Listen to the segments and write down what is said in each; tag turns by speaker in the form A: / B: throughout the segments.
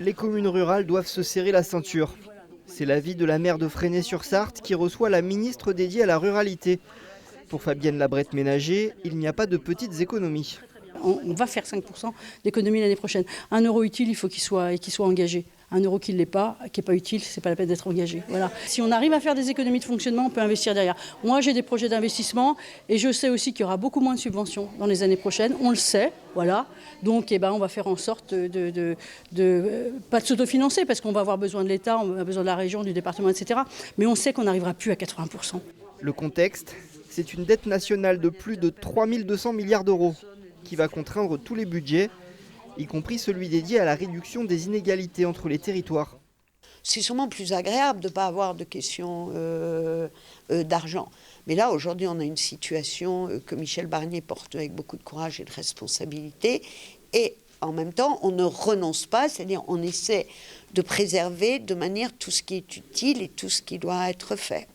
A: Les communes rurales doivent se serrer la ceinture. C'est l'avis de la maire de Fresnay-sur-Sarthe qui reçoit la ministre dédiée à la ruralité. Pour Fabienne Labrette-Ménager, il n'y a pas de petites économies.
B: On va faire 5% d'économie l'année prochaine. 1 euro utile, il faut qu'il soit engagé. 1 euro qui ne l'est pas, qui n'est pas utile, ce n'est pas la peine d'être engagé. Voilà. Si on arrive à faire des économies de fonctionnement, on peut investir derrière. Moi, j'ai des projets d'investissement et je sais aussi qu'il y aura beaucoup moins de subventions dans les années prochaines. On le sait, voilà. Donc, on va faire en sorte pas de s'autofinancer parce qu'on va avoir besoin de l'État, on a besoin de la région, du département, etc. Mais on sait qu'on n'arrivera plus à 80%.
A: Le contexte, c'est une dette nationale de plus de 3 200 milliards d'euros qui va contraindre tous les budgets, y compris celui dédié à la réduction des inégalités entre les territoires.
C: C'est sûrement plus agréable de ne pas avoir de questions d'argent. Mais là, aujourd'hui, on a une situation que Michel Barnier porte avec beaucoup de courage et de responsabilité. Et en même temps, on ne renonce pas, c'est-à-dire on essaie de préserver de manière tout ce qui est utile et tout ce qui doit être fait.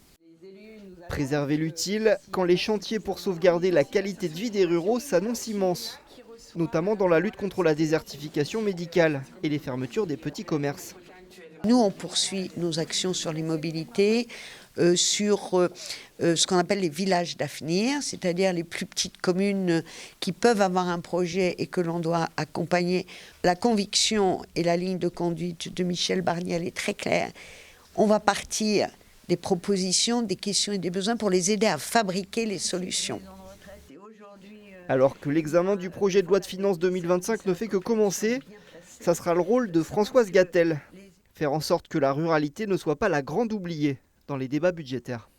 A: Préserver l'utile quand les chantiers pour sauvegarder la qualité de vie des ruraux s'annoncent immenses, notamment dans la lutte contre la désertification médicale et les fermetures des petits commerces.
C: Nous, on poursuit nos actions sur les mobilités, sur ce qu'on appelle les villages d'avenir, c'est-à-dire les plus petites communes qui peuvent avoir un projet et que l'on doit accompagner. La conviction et la ligne de conduite de Michel Barnier, elle est très claire. On va partir des propositions, des questions et des besoins pour les aider à fabriquer les solutions.
A: Alors que l'examen du projet de loi de finances 2025 ne fait que commencer, ça sera le rôle de Françoise Gatel. Faire en sorte que la ruralité ne soit pas la grande oubliée dans les débats budgétaires.